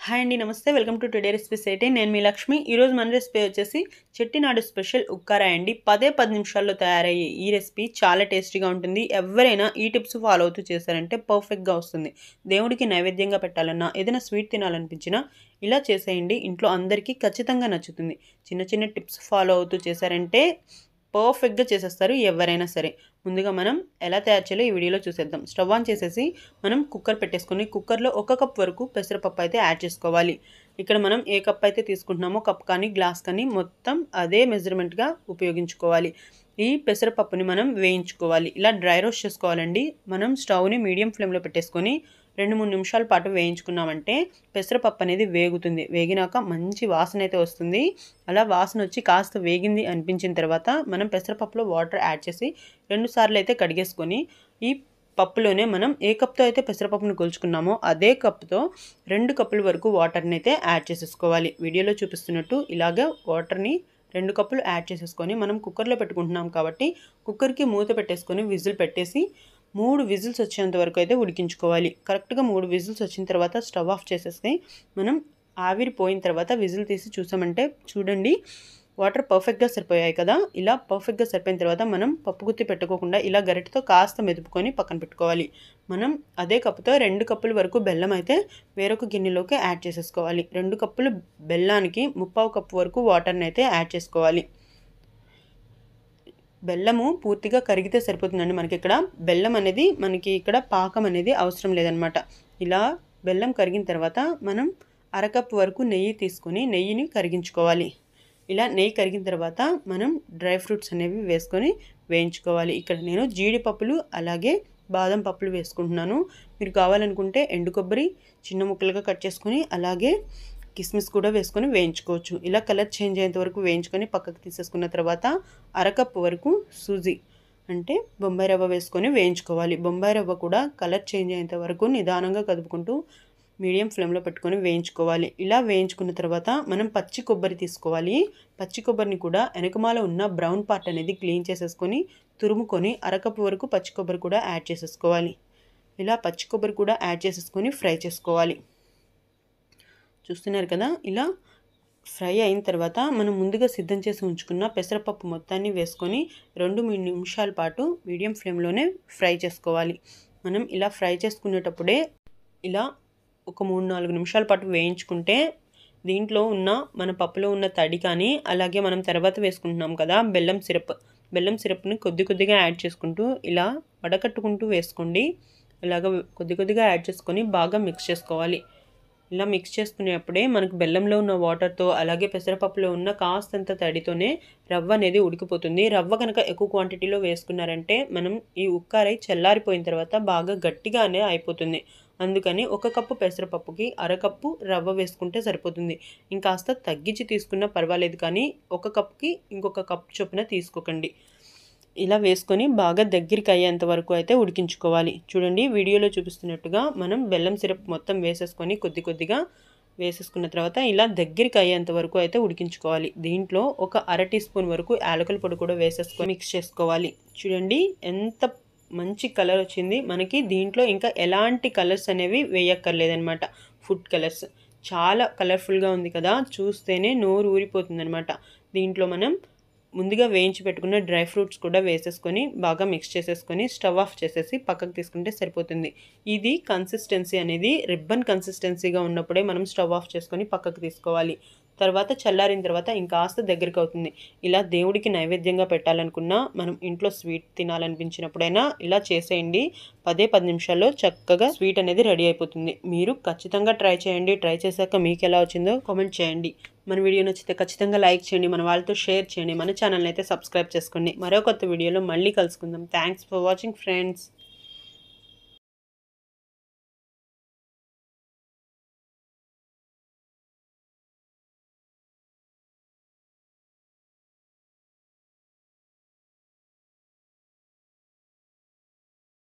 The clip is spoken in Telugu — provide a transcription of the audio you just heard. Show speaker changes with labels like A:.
A: హాయ్ అండి, నమస్తే. Welcome to today recipes 18. నేను మీ లక్ష్మి. ఈరోజు మన రెసిపీ వచ్చేసి చెట్టినాడు స్పెషల్ ఉక్కారాయ అండి. 10 నిమిషాల్లో తయారయ్యే ఈ రెసిపీ చాలా టేస్టీగా ఉంటుంది. ఎవరైనా ఈ టిప్స్ ఫాలో అవుతూ చేశారంటే పర్ఫెక్ట్గా వస్తుంది. దేవుడికి నైవేద్యంగా పెట్టాలన్నా, ఏదైనా స్వీట్ తినాలనిపించినా ఇలా చేసేయండి. ఇంట్లో అందరికీ ఖచ్చితంగా నచ్చుతుంది. చిన్న చిన్న టిప్స్ ఫాలో అవుతూ చేశారంటే పర్ఫెక్ట్గా చేసేస్తారు ఎవరైనా సరే. ముందుగా మనం ఎలా తయారు చేయాలో ఈ వీడియోలో చూసేద్దాం. స్టవ్ ఆన్ చేసేసి మనం కుక్కర్ పెట్టేసుకొని కుక్కర్లో 1 కప్ వరకు పెసరపప్పు అయితే యాడ్ చేసుకోవాలి. ఇక్కడ మనం ఏ కప్ అయితే తీసుకుంటున్నామో కప్ కానీ గ్లాస్ కానీ మొత్తం అదే మెజర్మెంట్గా ఉపయోగించుకోవాలి. ఈ పెసరపప్పుని మనం వేయించుకోవాలి. ఇలా డ్రై రోస్ట్ చేసుకోవాలండి. మనం స్టవ్ని మీడియం ఫ్లేమ్లో పెట్టేసుకొని 2-3 నిమిషాల పాటు వేయించుకున్నామంటే పెసరపప్పు అనేది వేగుతుంది. వేగినాక మంచి వాసన అయితే వస్తుంది. అలా వాసన వచ్చి కాస్త వేగింది అనిపించిన తర్వాత మనం పెసరపప్పులో వాటర్ యాడ్ చేసి 2 సార్లు అయితే కడిగేసుకొని ఈ పప్పులోనే మనం ఏ కప్తో అయితే పెసరపప్పును కొలుచుకున్నామో అదే కప్తో 2 కప్పుల వరకు వాటర్ని అయితే యాడ్ చేసేసుకోవాలి. వీడియోలో చూపిస్తున్నట్టు ఇలాగ వాటర్ని 2 కప్పులు యాడ్ చేసేసుకొని మనం కుక్కర్లో పెట్టుకుంటున్నాం కాబట్టి కుక్కర్కి మూత పెట్టేసుకొని విజిల్ పెట్టేసి 3 విజిల్స్ వచ్చేంత వరకు అయితే ఉడికించుకోవాలి. కరెక్ట్గా 3 విజిల్స్ వచ్చిన తర్వాత స్టవ్ ఆఫ్ చేసేస్తే మనం ఆవిరి పోయిన తర్వాత విజిల్ తీసి చూసామంటే చూడండి వాటర్ పర్ఫెక్ట్గా సరిపోయాయి కదా. ఇలా పర్ఫెక్ట్గా సరిపోయిన తర్వాత మనం పప్పు గుత్తి పెట్టుకోకుండా ఇలా గరిటెతో కాస్త మెదుపుకొని పక్కన పెట్టుకోవాలి. మనం అదే కప్పుతో 2 కప్పుల వరకు బెల్లం అయితే వేరొక గిన్నెలోకి యాడ్ చేసేసుకోవాలి. 2 కప్పులు బెల్లానికి 3/4 కప్పు వరకు వాటర్ని అయితే యాడ్ చేసుకోవాలి. బెల్లము పూర్తిగా కరిగితే సరిపోతుందండి. మనకి ఇక్కడ బెల్లం అనేది మనకి ఇక్కడ పాకం అనేది అవసరం లేదనమాట. ఇలా బెల్లం కరిగిన తర్వాత మనం 1/2 కప్పు వరకు నెయ్యి తీసుకొని నెయ్యిని కరిగించుకోవాలి. ఇలా నెయ్యి కరిగిన తర్వాత మనం డ్రై ఫ్రూట్స్ అనేవి వేసుకొని వేయించుకోవాలి. ఇక్కడ నేను జీడిపప్పులు అలాగే బాదం పప్పులు వేసుకుంటున్నాను. మీరు కావాలనుకుంటే ఎండు కొబ్బరి చిన్న ముక్కలుగా కట్ చేసుకొని అలాగే కిస్మిస్ కూడా వేసుకొని వేయించుకోవచ్చు. ఇలా కలర్ చేంజ్ అయ్యేంత వరకు వేయించుకొని పక్కకు తీసేసుకున్న తర్వాత 1/2 కప్పు వరకు సూజీ అంటే బొంబాయి రవ్వ వేసుకొని వేయించుకోవాలి. బొంబాయి రవ్వ కూడా కలర్ చేంజ్ అయ్యేంత వరకు నిదానంగా కదుపుకుంటూ మీడియం ఫ్లేమ్లో పెట్టుకొని వేయించుకోవాలి. ఇలా వేయించుకున్న తర్వాత మనం పచ్చి కొబ్బరి తీసుకోవాలి. పచ్చి కొబ్బరిని కూడా వెనకమాల ఉన్న బ్రౌన్ పార్ట్ అనేది క్లీన్ చేసేసుకొని తురుముకొని 1/2 కప్పు వరకు పచ్చి కొబ్బరి కూడా యాడ్ చేసేసుకోవాలి. ఇలా పచ్చి కొబ్బరి కూడా యాడ్ చేసేసుకొని ఫ్రై చేసుకోవాలి. చూస్తున్నారు కదా. ఇలా ఫ్రై అయిన తర్వాత మనం ముందుగా సిద్ధం చేసి ఉంచుకున్న పెసరపప్పు మొత్తాన్ని వేసుకొని 2-3 నిమిషాల పాటు మీడియం ఫ్లేమ్లోనే ఫ్రై చేసుకోవాలి. మనం ఇలా ఫ్రై చేసుకునేటప్పుడే ఇలా ఒక 3-4 నిమిషాల పాటు వేయించుకుంటే దీంట్లో ఉన్న మన పప్పులో ఉన్న తడి కానీ అలాగే మనం తర్వాత వేసుకుంటున్నాం కదా బెల్లం సిరప్ని కొద్దిగా యాడ్ చేసుకుంటూ ఇలా వడకట్టుకుంటూ వేసుకోండి. ఇలాగ కొద్దిగా యాడ్ చేసుకొని బాగా మిక్స్ చేసుకోవాలి. ఇలా మిక్స్ చేసుకునేప్పుడే మనకు బెల్లంలో ఉన్న వాటర్తో అలాగే పెసరపప్పులో ఉన్న కాస్తంత తడితోనే రవ్వ అనేది ఉడికిపోతుంది. రవ్వ కనుక ఎక్కువ క్వాంటిటీలో వేసుకున్నారంటే మనం ఈ ఉక్కారై చల్లారిపోయిన తర్వాత బాగా గట్టిగానే అయిపోతుంది. అందుకని 1 కప్పు పెసరపప్పుకి 1/2 కప్పు రవ్వ వేసుకుంటే సరిపోతుంది. ఇంకాస్త తగ్గించి తీసుకున్నా పర్వాలేదు, కానీ 1 కప్కి ఇంకొక కప్పు చొప్పున తీసుకోకండి. ఇలా వేసుకొని బాగా దగ్గరికి అయ్యేంత వరకు అయితే ఉడికించుకోవాలి. చూడండి వీడియోలో చూపిస్తున్నట్టుగా మనం బెల్లం సిరప్ మొత్తం వేసేసుకొని కొద్దిగా వేసేసుకున్న తర్వాత ఇలా దగ్గరికి అయ్యేంత వరకు అయితే ఉడికించుకోవాలి. దీంట్లో ఒక 1/2 టీ స్పూన్ వరకు యాలకుల పొడి కూడా వేసేసుకొని మిక్స్ చేసుకోవాలి. చూడండి ఎంత మంచి కలర్ వచ్చింది మనకి. దీంట్లో ఇంకా ఎలాంటి కలర్స్ అనేవి వేయక్కర్లేదనమాట. ఫుడ్ కలర్స్ చాలా కలర్ఫుల్గా ఉంది కదా, చూస్తేనే నోరు ఊరిపోతుంది అనమాట. దీంట్లో మనం ముందుగా వేయించి పెట్టుకున్న డ్రై ఫ్రూట్స్ కూడా వేసేసుకొని బాగా మిక్స్ చేసేసుకొని స్టవ్ ఆఫ్ చేసేసి పక్కకు తీసుకుంటే సరిపోతుంది. ఇది కన్సిస్టెన్సీ అనేది రిబ్బన్ కన్సిస్టెన్సీగా ఉన్నప్పుడే మనం స్టవ్ ఆఫ్ చేసుకొని పక్కకు తీసుకోవాలి. తర్వాత చల్లారిన తర్వాత ఇంకాస్త దగ్గరికి అవుతుంది. ఇలా దేవుడికి నైవేద్యంగా పెట్టాలనుకున్నా మనం ఇంట్లో స్వీట్ తినాలనిపించినప్పుడైనా ఇలా చేసేయండి. 10 నిమిషాల్లో చక్కగా స్వీట్ అనేది రెడీ అయిపోతుంది. మీరు ఖచ్చితంగా ట్రై చేయండి. ట్రై చేశాక మీకు ఎలా వచ్చిందో కామెంట్ చేయండి. మన వీడియో నచ్చితే ఖచ్చితంగా లైక్ చేయండి, మన వాళ్ళతో షేర్ చేయండి, మన ఛానల్ని అయితే సబ్స్క్రైబ్ చేసుకోండి. మరో కొత్త వీడియోలో మళ్ళీ కలుసుకుందాం. Thanks for watching friends.